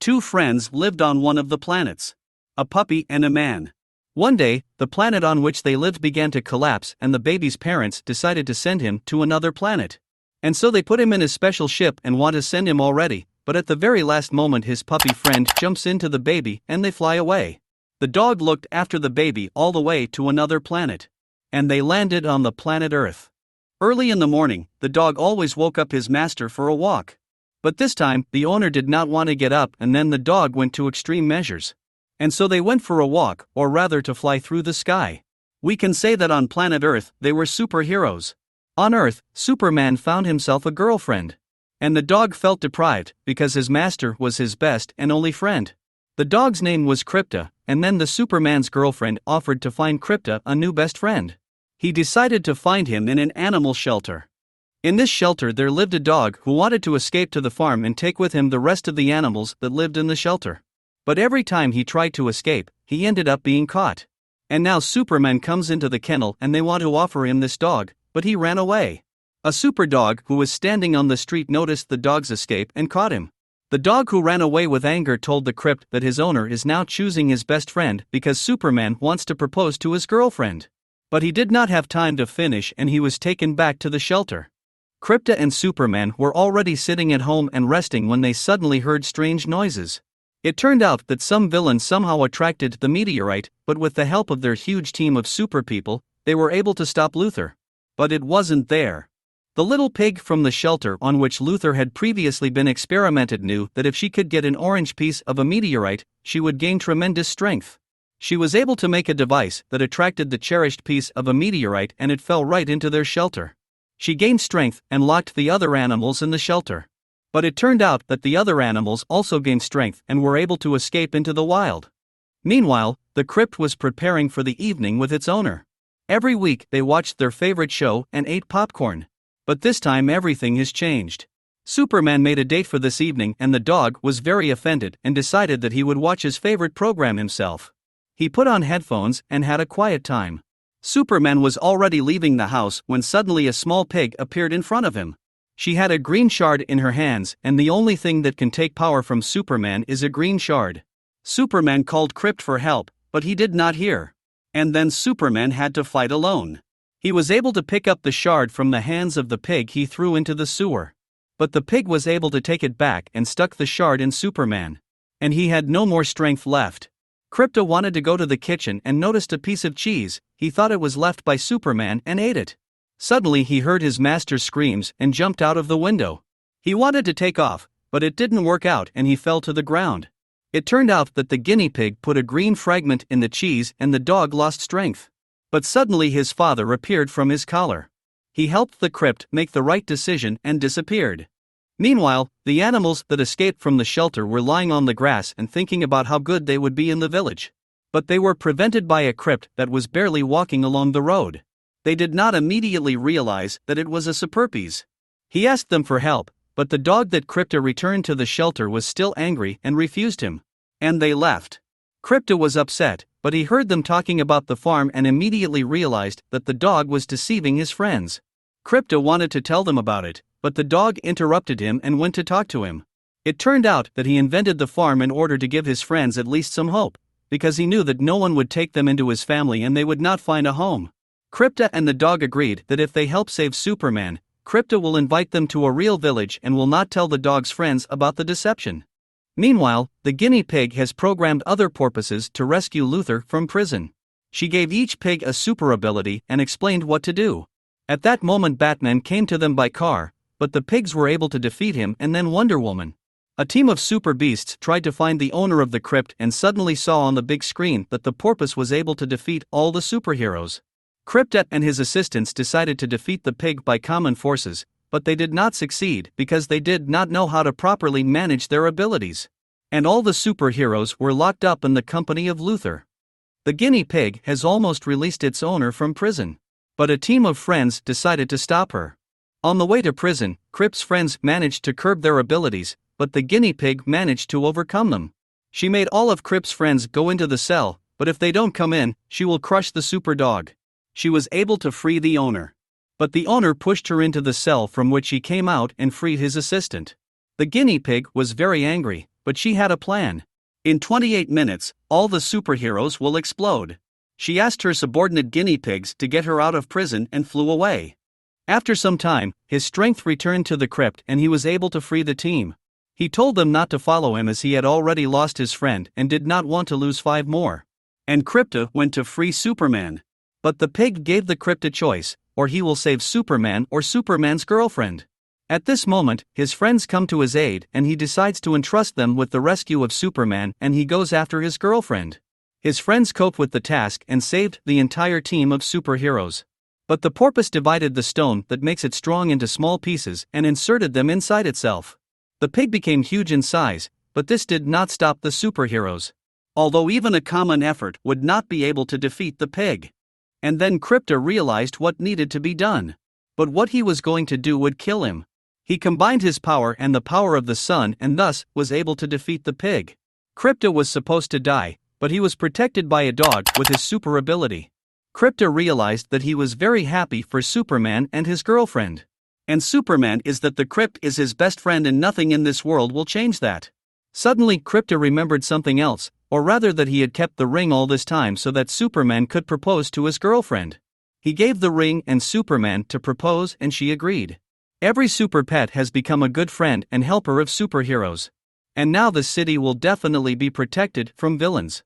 Two friends lived on one of the planets. A puppy and a man. One day, the planet on which they lived began to collapse and the baby's parents decided to send him to another planet. And so they put him in a special ship and want to send him already, but at the very last moment his puppy friend jumps into the baby and they fly away. The dog looked after the baby all the way to another planet. And they landed on the planet Earth. Early in the morning, the dog always woke up his master for a walk. But this time, the owner did not want to get up and then the dog went to extreme measures. And so they went for a walk, or rather to fly through the sky. We can say that on planet Earth, they were superheroes. On Earth, Superman found himself a girlfriend. And the dog felt deprived, because his master was his best and only friend. The dog's name was Krypta, and then the Superman's girlfriend offered to find Krypta a new best friend. He decided to find him in an animal shelter. In this shelter there lived a dog who wanted to escape to the farm and take with him the rest of the animals that lived in the shelter. But every time he tried to escape, he ended up being caught. And now Superman comes into the kennel and they want to offer him this dog, but he ran away. A super dog who was standing on the street noticed the dog's escape and caught him. The dog who ran away with anger told the Crypt that his owner is now choosing his best friend because Superman wants to propose to his girlfriend. But he did not have time to finish and he was taken back to the shelter. Krypta and Superman were already sitting at home and resting when they suddenly heard strange noises. It turned out that some villain somehow attracted the meteorite, but with the help of their huge team of super people, they were able to stop Luthor. But it wasn't there. The little pig from the shelter on which Luthor had previously been experimented knew that if she could get an orange piece of a meteorite, she would gain tremendous strength. She was able to make a device that attracted the cherished piece of a meteorite and it fell right into their shelter. She gained strength and locked the other animals in the shelter. But it turned out that the other animals also gained strength and were able to escape into the wild. Meanwhile, the Crypt was preparing for the evening with its owner. Every week they watched their favorite show and ate popcorn. But this time everything has changed. Superman made a date for this evening and the dog was very offended and decided that he would watch his favorite program himself. He put on headphones and had a quiet time. Superman was already leaving the house when suddenly a small pig appeared in front of him. She had a green shard in her hands and the only thing that can take power from Superman is a green shard. Superman called Crypt for help, but he did not hear. And then Superman had to fight alone. He was able to pick up the shard from the hands of the pig he threw into the sewer. But the pig was able to take it back and stuck the shard in Superman. And he had no more strength left. Krypta wanted to go to the kitchen and noticed a piece of cheese. He thought it was left by Superman and ate it. Suddenly he heard his master's screams and jumped out of the window. He wanted to take off, but it didn't work out and he fell to the ground. It turned out that the guinea pig put a green fragment in the cheese and the dog lost strength. But suddenly his father appeared from his collar. He helped the Crypt make the right decision and disappeared. Meanwhile, the animals that escaped from the shelter were lying on the grass and thinking about how good they would be in the village. But they were prevented by a Crypt that was barely walking along the road. They did not immediately realize that it was a Superpiece. He asked them for help, but the dog that Krypta returned to the shelter was still angry and refused him. And they left. Krypta was upset, but he heard them talking about the farm and immediately realized that the dog was deceiving his friends. Krypta wanted to tell them about it, but the dog interrupted him and went to talk to him. It turned out that he invented the farm in order to give his friends at least some hope, because he knew that no one would take them into his family and they would not find a home. Krypta and the dog agreed that if they help save Superman, Krypta will invite them to a real village and will not tell the dog's friends about the deception. Meanwhile, the guinea pig has programmed other porpoises to rescue Luthor from prison. She gave each pig a super ability and explained what to do. At that moment Batman came to them by car, but the pigs were able to defeat him and then Wonder Woman. A team of super beasts tried to find the owner of the Crypt and suddenly saw on the big screen that the porpoise was able to defeat all the superheroes. Krypta and his assistants decided to defeat the pig by common forces, but they did not succeed because they did not know how to properly manage their abilities. And all the superheroes were locked up in the company of Luthor. The guinea pig has almost released its owner from prison. But a team of friends decided to stop her. On the way to prison, Crypt's friends managed to curb their abilities, but the guinea pig managed to overcome them. She made all of Crypt's friends go into the cell, but if they don't come in, she will crush the super dog. She was able to free the owner. But the owner pushed her into the cell from which he came out and freed his assistant. The guinea pig was very angry, but she had a plan. In 28 minutes, all the superheroes will explode. She asked her subordinate guinea pigs to get her out of prison and flew away. After some time, his strength returned to the crypt and he was able to free the team. He told them not to follow him as he had already lost his friend and did not want to lose 5 more. And Krypto went to free Superman. But the pig gave the crypt a choice: or he will save Superman or Superman's girlfriend. At this moment, his friends come to his aid and he decides to entrust them with the rescue of Superman and he goes after his girlfriend. His friends coped with the task and saved the entire team of superheroes. But the porpoise divided the stone that makes it strong into small pieces and inserted them inside itself. The pig became huge in size, but this did not stop the superheroes. Although even a common effort would not be able to defeat the pig. And then Krypto realized what needed to be done. But what he was going to do would kill him. He combined his power and the power of the sun and thus was able to defeat the pig. Krypto was supposed to die, but he was protected by a dog with his super ability. Krypto realized that he was very happy for Superman and his girlfriend. And Superman is that the crypt is his best friend and nothing in this world will change that. Suddenly Krypto remembered something else, or rather that he had kept the ring all this time so that Superman could propose to his girlfriend. He gave the ring and Superman to propose and she agreed. Every super pet has become a good friend and helper of superheroes. And now the city will definitely be protected from villains.